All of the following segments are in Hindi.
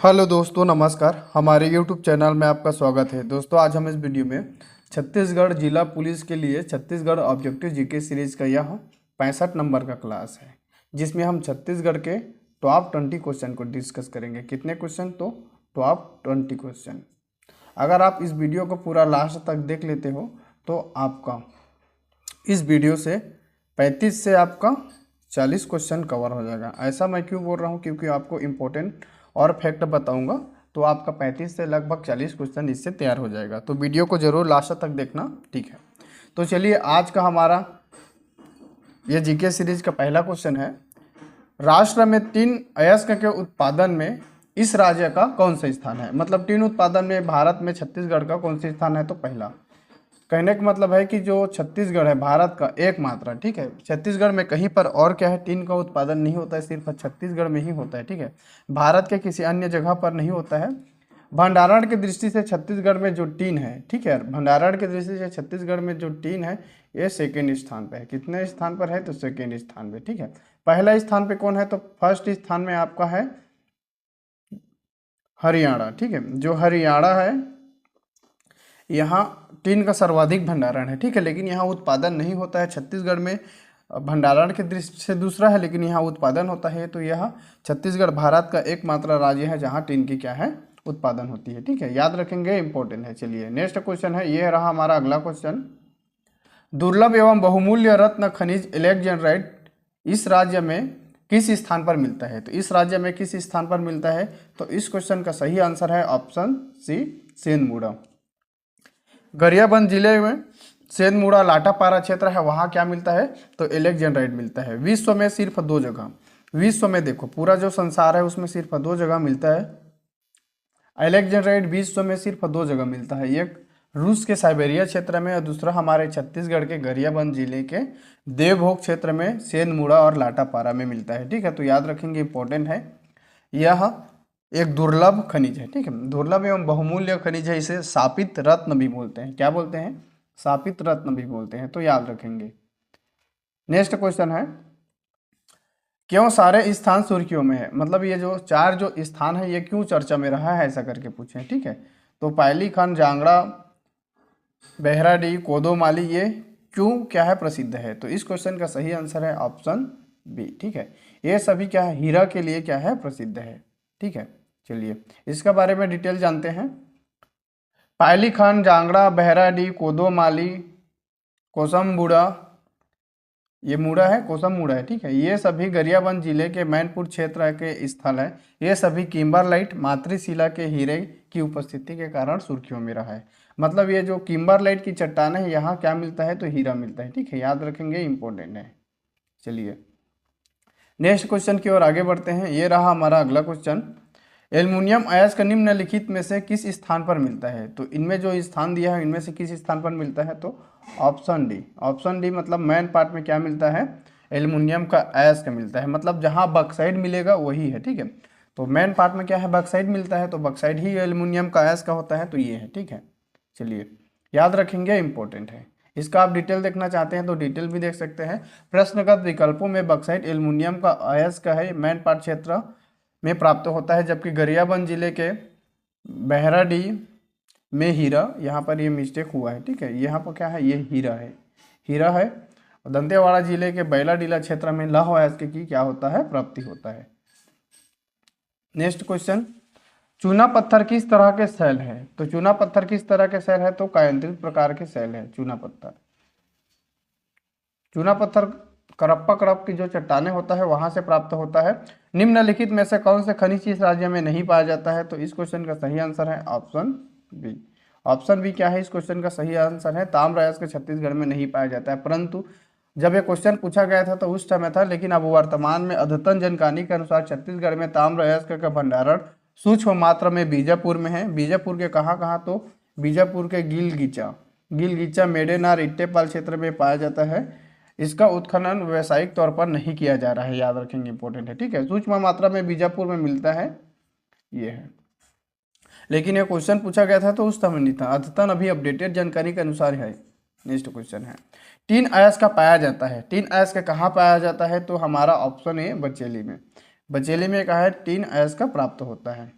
हेलो दोस्तों, नमस्कार। हमारे यूट्यूब चैनल में आपका स्वागत है। दोस्तों, आज हम इस वीडियो में छत्तीसगढ़ जिला पुलिस के लिए छत्तीसगढ़ ऑब्जेक्टिव जीके सीरीज का यह 65 नंबर का क्लास है, जिसमें हम छत्तीसगढ़ के टॉप 20 क्वेश्चन को डिस्कस करेंगे। कितने क्वेश्चन? तो टॉप 20 क्वेश्चन। अगर आप इस वीडियो को पूरा लास्ट तक देख लेते हो तो आपका इस वीडियो से 35 से आपका 40 क्वेश्चन कवर हो जाएगा। ऐसा मैं क्यों बोल रहा हूँ? क्योंकि आपको इम्पोर्टेंट और फैक्ट बताऊंगा तो आपका 35 से लगभग 40 क्वेश्चन इससे तैयार हो जाएगा। तो वीडियो को जरूर लास्ट तक देखना, ठीक है। तो चलिए, आज का हमारा ये जीके सीरीज का पहला क्वेश्चन है। राष्ट्र में 3 अयस्क के उत्पादन में इस राज्य का कौन सा स्थान है? मतलब 3 उत्पादन में भारत में छत्तीसगढ़ का कौन सा स्थान है? तो पहला, कहने का मतलब है कि जो छत्तीसगढ़ है भारत का एकमात्र, ठीक है। छत्तीसगढ़ में कहीं पर और क्या है, टीन का उत्पादन नहीं होता है, सिर्फ छत्तीसगढ़ में ही होता है, ठीक है। भारत के किसी अन्य जगह पर नहीं होता है। भंडारण की दृष्टि से छत्तीसगढ़ में जो टीन है, ठीक है, भंडारण की दृष्टि से छत्तीसगढ़ में जो टीन है ये सेकेंड स्थान पर है। कितने स्थान पर है? तो सेकेंड स्थान पर, ठीक है। पहला स्थान पे कौन है? तो फर्स्ट स्थान में आपका है हरियाणा, ठीक है। जो हरियाणा है यहाँ टीन का सर्वाधिक भंडारण है, ठीक है, लेकिन यहाँ उत्पादन नहीं होता है। छत्तीसगढ़ में भंडारण की दृष्टि से दूसरा है, लेकिन यहाँ उत्पादन होता है। तो यह छत्तीसगढ़ भारत का एकमात्र राज्य है जहाँ टीन की क्या है, उत्पादन होती है, ठीक है। याद रखेंगे, इंपॉर्टेंट है। चलिए, नेक्स्ट क्वेश्चन है, ये रहा हमारा अगला क्वेश्चन। दुर्लभ एवं बहुमूल्य रत्न खनिज इलेक्ट्रोलाइट इस राज्य में किस स्थान पर मिलता है? तो इस राज्य में किस स्थान पर मिलता है? तो इस क्वेश्चन का सही आंसर है ऑप्शन सी, सेंदमुड़ा। गरियाबंद जिले में सेंदमुड़ा लाटापारा क्षेत्र है, वहाँ क्या मिलता है? तो इलेक्ट्रोलाइट मिलता है। विश्व में सिर्फ 2 जगह, विश्व में देखो पूरा जो संसार है उसमें सिर्फ 2 जगह मिलता है इलेक्ट्रोलाइट। विश्व में सिर्फ 2 जगह मिलता है, एक रूस के साइबेरिया क्षेत्र में और दूसरा हमारे छत्तीसगढ़ के गरियाबंद जिले के देवभोग क्षेत्र में सेंदमुड़ा और लाटापारा में मिलता है, ठीक है। तो याद रखेंगे, इंपॉर्टेंट है। यह एक दुर्लभ खनिज है, ठीक है, दुर्लभ एवं बहुमूल्य खनिज है। इसे सापित रत्न भी बोलते हैं। क्या बोलते हैं? सापित रत्न भी बोलते हैं। तो याद रखेंगे। नेक्स्ट क्वेश्चन है, क्यों सारे स्थान सुर्खियों में है? मतलब ये जो 4 जो स्थान है ये क्यों चर्चा में रहा है, ऐसा करके पूछे, ठीक है। तो पायली खंड, जांगड़ा, बहराडी, कोदोमाली, ये क्यों क्या है, प्रसिद्ध है? तो इस क्वेश्चन का सही आंसर है ऑप्शन बी, ठीक है। ये सभी क्या है, हीरा के लिए क्या है, प्रसिद्ध है, ठीक है। चलिए, इसके बारे में डिटेल जानते हैं। पायली खंड, जांगड़ा, बहराडी, कोदोमाली, कोसमबुड़ा, ये मुड़ा है, कोसमबुड़ा है, ठीक है। ये सभी गरियाबंद जिले के मैनपुर क्षेत्र के स्थल है। ये सभी किम्बरलाइट मातृशिला के हीरे की उपस्थिति के कारण सुर्खियों में रहा है। मतलब ये जो किम्बरलाइट की चट्टान है, यहाँ क्या मिलता है? तो हीरा मिलता है, ठीक है। याद रखेंगे, इंपॉर्टेंट है। चलिए, नेक्स्ट क्वेश्चन की ओर आगे बढ़ते हैं। ये रहा हमारा अगला क्वेश्चन। एल्युमिनियम अयस्क निम्नलिखित में से किस स्थान पर मिलता है? तो इनमें जो स्थान दिया है इनमें से किस स्थान पर मिलता है? तो ऑप्शन डी, ऑप्शन डी मतलब मेन पार्ट में क्या मिलता है? एल्युमिनियम का अयस्क मिलता है। मतलब जहाँ बक्साइड मिलेगा वही है, ठीक है। तो मेन पार्ट में क्या है, बक्साइड मिलता है, तो बक्साइड ही एल्युमिनियम का अयस्क होता है, तो ये है, ठीक है। चलिए, याद रखेंगे, इंपॉर्टेंट है। इसका आप डिटेल देखना चाहते हैं तो डिटेल भी देख सकते हैं। प्रश्नगत विकल्पों में बक्साइड एल्युमिनियम का अयस्क है, मेन पार्ट क्षेत्र में प्राप्त होता है, जबकि गरियाबंद जिले के बहराडी में हीरा, यहाँ पर ये मिस्टेक हुआ है, ठीक है। यहाँ पर क्या है, ये हीरा है, हीरा है। और दंतेवाड़ा जिले के बैलाडीला क्षेत्र में लौह अयस्क की क्या होता है, प्राप्ति होता है। नेक्स्ट क्वेश्चन, चूना पत्थर किस तरह के सेल है? तो चूना पत्थर किस तरह के सेल है? तो कायांतरित प्रकार के सेल है चूना पत्थर। चूना पत्थर करप्पा करप की जो चट्टाने होता है वहां से प्राप्त होता है। निम्नलिखित में से कौन से खनिज इस राज्य में नहीं पाया जाता है? तो इस क्वेश्चन का सही आंसर है ऑप्शन बी। ऑप्शन बी क्या है? इस क्वेश्चन का सही आंसर है ताम्र अयस्क छत्तीसगढ़ में नहीं पाया जाता है। परंतु जब ये क्वेश्चन पूछा गया था तो उस समय था, लेकिन अब वर्तमान में अद्यतन जानकारी के अनुसार छत्तीसगढ़ में ताम्र अयस्क का भंडारण सूक्ष्म मात्रा में बीजापुर में है। बीजापुर के कहाँ? तो बीजापुर के गिलगिचा, मेडेनार, इट्टेपाल क्षेत्र में पाया जाता है। इसका उत्खनन व्यावसायिक तौर पर नहीं किया जा रहा है, याद रखेंगे, इंपॉर्टेंट है, ठीक है। सूक्ष्म मात्रा में बीजापुर में मिलता है, ये है। लेकिन ये क्वेश्चन पूछा गया था तो उस समय नहीं था, अद्यतन अभी अपडेटेड जानकारी के अनुसार है। नेक्स्ट क्वेश्चन है, टीन अयस्क का पाया जाता है। टीन अयस्क कहाँ पाया जाता है? तो हमारा ऑप्शन है बचेली में। बचेली में कहा है टीन अयस्क प्राप्त होता है।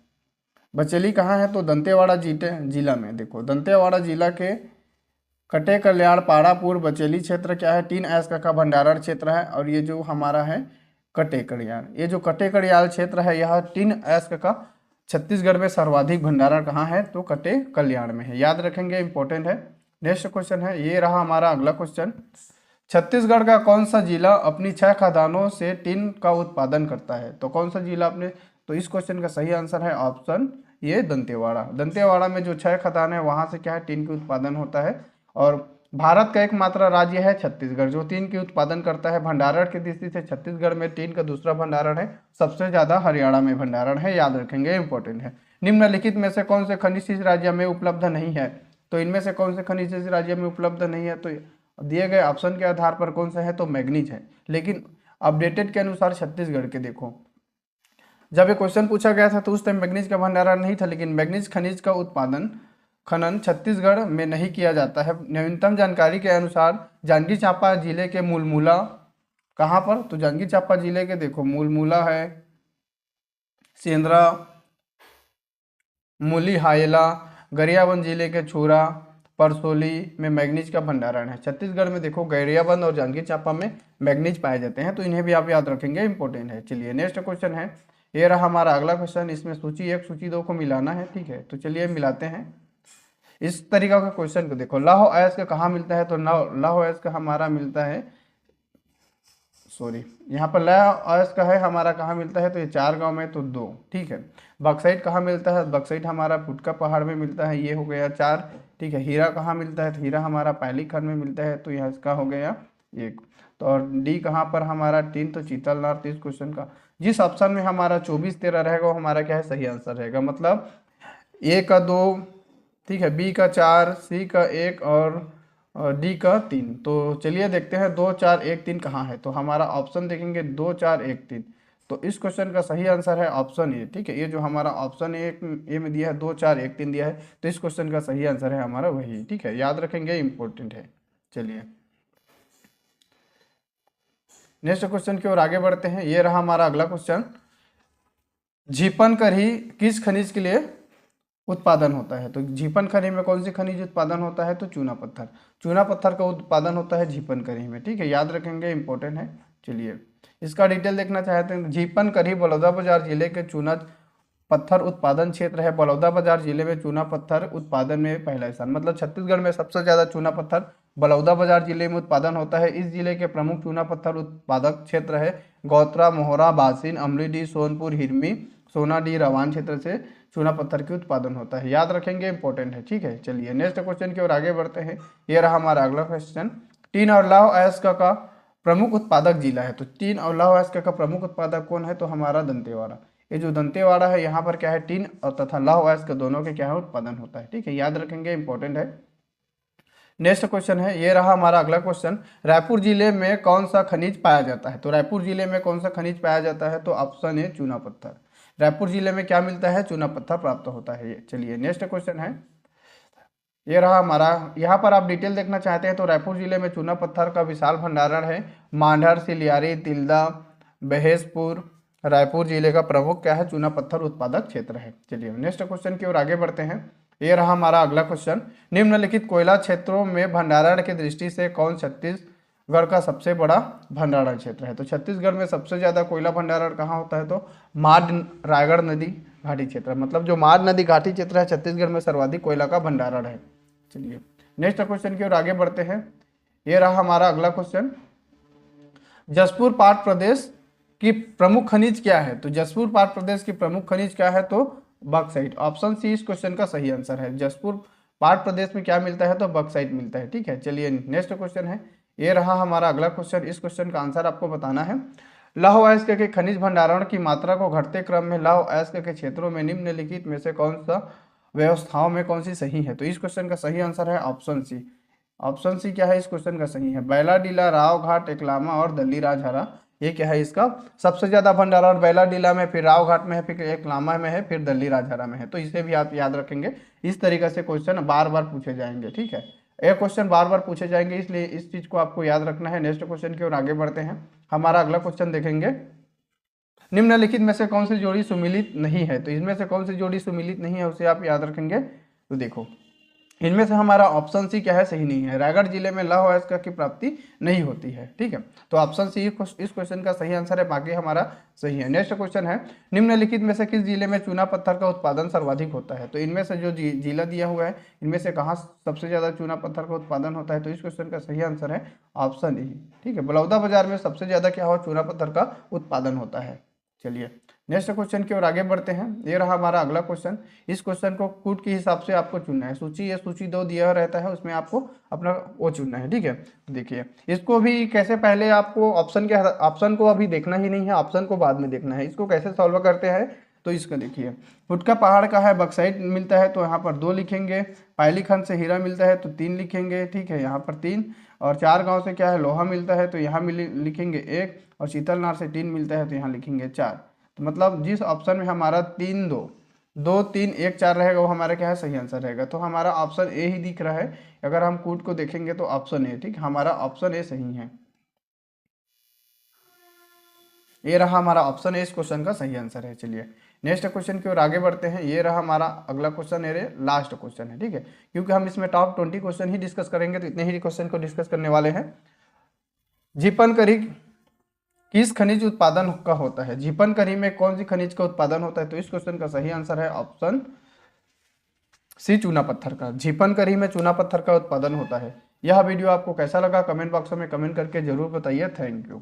बचेली कहाँ है? तो दंतेवाड़ा जिला में। देखो दंतेवाड़ा जिला के कटे कल्याण पाड़ापुर बचेली क्षेत्र क्या है? टीन अयस्क का भंडारण क्षेत्र है। और ये जो हमारा है कटे कल्याण, ये जो कटे कल्याण क्षेत्र है यह टीन अयस्क का छत्तीसगढ़ में सर्वाधिक भंडारण कहाँ है? तो कटे कल्याण में है, याद रखेंगे, इंपॉर्टेंट है। नेक्स्ट क्वेश्चन है, ये रहा हमारा अगला क्वेश्चन। छत्तीसगढ़ का कौन सा जिला अपनी 6 खदानों से टीन का उत्पादन करता है? तो कौन सा जिला अपने, तो इस क्वेश्चन का सही आंसर है ऑप्शन ये दंतेवाड़ा। दंतेवाड़ा में जो 6 खदान है वहां से क्या है? टीन की उत्पादन होता है। और भारत का एकमात्र राज्य है छत्तीसगढ़ जो टीन की उत्पादन करता है। भंडारण की दृष्टि से छत्तीसगढ़ में टीन का दूसरा भंडारण है, सबसे ज्यादा हरियाणा में भंडारण है, याद रखेंगे, इंपॉर्टेंट है। निम्नलिखित में से कौन से खनिज इस राज्य में उपलब्ध नहीं है? तो इनमें से कौन से खनिज इस राज्य में उपलब्ध नहीं है? तो दिए गए ऑप्शन के आधार पर कौन सा है? तो मैग्नीज है। लेकिन अपडेटेड के अनुसार छत्तीसगढ़ के देखो, जब ये क्वेश्चन पूछा गया था तो उस टाइम मैग्नीज का भंडारण नहीं था, लेकिन मैग्नीज खनिज का उत्पादन खनन छत्तीसगढ़ में नहीं किया जाता है। नवीनतम जानकारी के अनुसार जांजगीर चांपा जिले के मूलमूला, कहाँ पर? तो जांजगीर चांपा जिले के देखो मूलमूला है, सेंद्रा, मूली हायला, गरियाबंद जिले के छुरा, परसोली में मैग्नीज का भंडारण है। छत्तीसगढ़ में देखो गरियाबंद और जांजगीर चांपा में मैग्नीज पाए जाते हैं, तो इन्हें भी आप याद रखेंगे, इंपॉर्टेंट है। चलिए नेक्स्ट क्वेश्चन है, ये रहा हमारा अगला क्वेश्चन। इसमें सूची 1 सूची 2 को मिलाना है, ठीक है, तो चलिए मिलाते हैं। इस तरीका का क्वेश्चन को देखो, लौह अयस्क कहाँ मिलता है? तो लौह अयस्क हमारा मिलता है, सॉरी यहाँ पर लौह अयस्क है हमारा कहाँ मिलता है? तो ये 4 गांव में, तो 2, ठीक है। बक्साइट कहाँ मिलता है? बक्साइट हमारा फुटका पहाड़ में मिलता है, ये हो गया 4, ठीक है। हीरा कहाँ मिलता है? तो हीरा हमारा पैली खंड में मिलता है, तो यह इसका हो गया 1। तो और डी कहाँ पर हमारा 3, तो चीतलनार। तो इस क्वेश्चन का जिस ऑप्शन में हमारा 24 13 रहेगा वो हमारा क्या है? सही आंसर रहेगा। मतलब ए का 2, ठीक है, बी का 4, सी का 1 और डी का 3। तो चलिए देखते हैं 2 4 1 3 कहाँ है। तो हमारा ऑप्शन देखेंगे 2 4 1 3। तो इस क्वेश्चन का सही आंसर है ऑप्शन ए, ठीक है। ये जो हमारा ऑप्शन ए में दिया है 2 4 1 3 दिया है, तो इस क्वेश्चन का सही आंसर है हमारा वही, ठीक है, याद रखेंगे, इंपॉर्टेंट है। चलिए नेक्स्ट क्वेश्चन की ओर आगे बढ़ते हैं। ये रहा हमारा अगला क्वेश्चन, झीपन करही किस खनिज के लिए उत्पादन होता है? तो झीपन खरी में कौन सी खनिज उत्पादन होता है? तो चूना पत्थर। चूना पत्थर का उत्पादन होता है झीपन खरी में, ठीक है, याद रखेंगे, इंपॉर्टेंट है। चलिए इसका डिटेल देखना चाहते हैं। झीपन खरी बलौदाबाजार जिले के चूना पत्थर उत्पादन क्षेत्र है। बलौदाबाजार जिले में चूना पत्थर उत्पादन में पहला स्थान, मतलब छत्तीसगढ़ में सबसे ज्यादा चूना पत्थर बलौदाबाजार जिले में उत्पादन होता है। इस जिले के प्रमुख चूना पत्थर उत्पादक क्षेत्र है गौतरा, मोहरा, बासिन, अमलीडीह, सोनपुर, हिरमी, सोनाडीह, रवान क्षेत्र से चूना पत्थर की उत्पादन होता है, याद रखेंगे, इंपॉर्टेंट है, ठीक है। चलिए नेक्स्ट क्वेश्चन की ओर आगे बढ़ते हैं। ये रहा हमारा अगला क्वेश्चन, टीन और लौह अयस्क का प्रमुख उत्पादक जिला है। तो टीन और लौह अयस्क का प्रमुख उत्पादक कौन है? तो हमारा दंतेवाड़ा। ये जो दंतेवाड़ा है यहाँ पर क्या है? टीन और तथा लौह अयस्क दोनों के क्या है? उत्पादन होता है, ठीक है, याद रखेंगे, इंपॉर्टेंट है। नेक्स्ट क्वेश्चन है, ये रहा हमारा अगला क्वेश्चन, रायपुर जिले में कौन सा खनिज पाया जाता है? तो रायपुर जिले में कौन सा खनिज पाया जाता है? तो ऑप्शन है चूना पत्थर। रायपुर जिले में क्या मिलता है? चूना पत्थर प्राप्त होता है। ये चलिए नेक्स्ट क्वेश्चन है, ये रहा हमारा, यहाँ पर आप डिटेल देखना चाहते हैं तो रायपुर जिले में चूना पत्थर का विशाल भंडारण है। मांढर, सिलियारी, तिल्दा, बहेशपुर रायपुर जिले का प्रमुख क्या है? चूना पत्थर उत्पादक क्षेत्र है। चलिए नेक्स्ट क्वेश्चन की ओर आगे बढ़ते हैं। ये रहा हमारा अगला क्वेश्चन, निम्नलिखित कोयला क्षेत्रों में भंडारण की दृष्टि से कौन छत्तीसगढ़ का सबसे बड़ा भंडारण क्षेत्र है? तो छत्तीसगढ़ में सबसे ज्यादा कोयला भंडारण कहाँ होता है? तो माड रायगढ़ नदी घाटी क्षेत्र, मतलब जो माड नदी घाटी क्षेत्र है छत्तीसगढ़ में सर्वाधिक कोयला का भंडारण है। चलिए नेक्स्ट क्वेश्चन की ओर आगे बढ़ते हैं। ये रहा हमारा अगला क्वेश्चन, जसपुर पाट प्रदेश की प्रमुख खनिज क्या है? तो जसपुर पाट प्रदेश की प्रमुख खनिज क्या है? तो बक्साइट। ऑप्शन सी इस क्वेश्चन का सही आंसर है। जसपुर पाट प्रदेश में क्या मिलता है? तो बक्साइट मिलता है, ठीक है। चलिए नेक्स्ट क्वेश्चन है, ये रहा हमारा अगला क्वेश्चन। इस क्वेश्चन का आंसर आपको बताना है। लौह अयस्क के खनिज भंडारण की मात्रा को घटते क्रम में लौह अयस्क के क्षेत्रों में निम्नलिखित में से कौन सा व्यवस्थाओं में कौन सी सही है? तो इस क्वेश्चन का सही आंसर है ऑप्शन सी। ऑप्शन सी क्या है इस क्वेश्चन का सही है? बैलाडीला, राव घाट, एकलामा और दल्ली राजहरा, ये क्या है इसका सबसे ज्यादा भंडारण? बैलाडीला में, फिर राव घाट में है, फिर एकलामा में है, फिर दल्ली राजहरा में है। तो इसे भी आप याद रखेंगे। इस तरीके से क्वेश्चन बार बार पूछे जाएंगे, ठीक है, ये क्वेश्चन बार बार पूछे जाएंगे, इसलिए इस चीज को आपको याद रखना है। नेक्स्ट क्वेश्चन की ओर आगे बढ़ते हैं। हमारा अगला क्वेश्चन देखेंगे, निम्नलिखित में से कौन सी जोड़ी सुमिलित नहीं है, तो इसमें से कौन सी जोड़ी सुमिलित नहीं है उसे आप याद रखेंगे। तो देखो इनमें से हमारा ऑप्शन सी क्या है, सही नहीं है। रायगढ़ जिले में लौह अयस्क की प्राप्ति नहीं होती है, ठीक है। तो ऑप्शन सी इस क्वेश्चन का सही आंसर है, बाकी हमारा सही है। नेक्स्ट क्वेश्चन है, निम्नलिखित में से किस जिले में चूना पत्थर का उत्पादन सर्वाधिक होता है। तो इनमें से जो जिला दिया हुआ है, इनमें से कहाँ सबसे ज़्यादा चूना पत्थर का उत्पादन होता है, तो इस क्वेश्चन का सही आंसर है ऑप्शन ई, ठीक है। बलौदा बाजार में सबसे ज़्यादा क्या हो, चूना पत्थर का उत्पादन होता है। चलिए नेक्स्ट क्वेश्चन की ओर आगे बढ़ते हैं। ये रहा हमारा अगला क्वेश्चन। इस क्वेश्चन को कूट के हिसाब से आपको चुनना है। सूची या सूची 2 दिया रहता है, उसमें आपको अपना वो चुनना है, ठीक है। देखिए इसको भी कैसे, पहले आपको ऑप्शन को अभी देखना ही नहीं है, ऑप्शन को बाद में देखना है। इसको कैसे सॉल्व करते हैं, तो इसका देखिए, फुटका पहाड़ का है, बक्साइट मिलता है तो यहाँ पर 2 लिखेंगे, पायली खंड से हीरा मिलता है तो 3 लिखेंगे, ठीक है, यहाँ पर 3, और 4 गांव से क्या है, लोहा मिलता है तो यहाँ लिखेंगे 1, और शीतलनार से टीन मिलता है तो यहाँ लिखेंगे 4। तो मतलब जिस ऑप्शन में हमारा 3 2 2 3 1 4 रहेगा वो हमारा क्या है, सही आंसर रहेगा। तो हमारा ऑप्शन ए ही दिख रहा है। अगर हम कूट को देखेंगे तो ऑप्शन ए, ठीक, हमारा ऑप्शन ए सही है। ये रहा हमारा ऑप्शन ए इस क्वेश्चन का सही आंसर है। चलिए नेक्स्ट क्वेश्चन की ओर आगे बढ़ते हैं। ये रहा हमारा अगला क्वेश्चन, ये लास्ट क्वेश्चन है, ठीक है, क्योंकि हम इसमें टॉप 20 क्वेश्चन ही डिस्कस करेंगे तो इतने ही क्वेश्चन को डिस्कस करने वाले हैं। जीपनकरी किस खनिज उत्पादन का होता है, जीपनकरी में कौन सी खनिज का उत्पादन होता है, तो इस क्वेश्चन का सही आंसर है ऑप्शन सी, चूना पत्थर का। जीपनकरी में चूना पत्थर का उत्पादन होता है। यह वीडियो आपको कैसा लगा कमेंट बॉक्स में कमेंट करके जरूर बताइए। Thank you.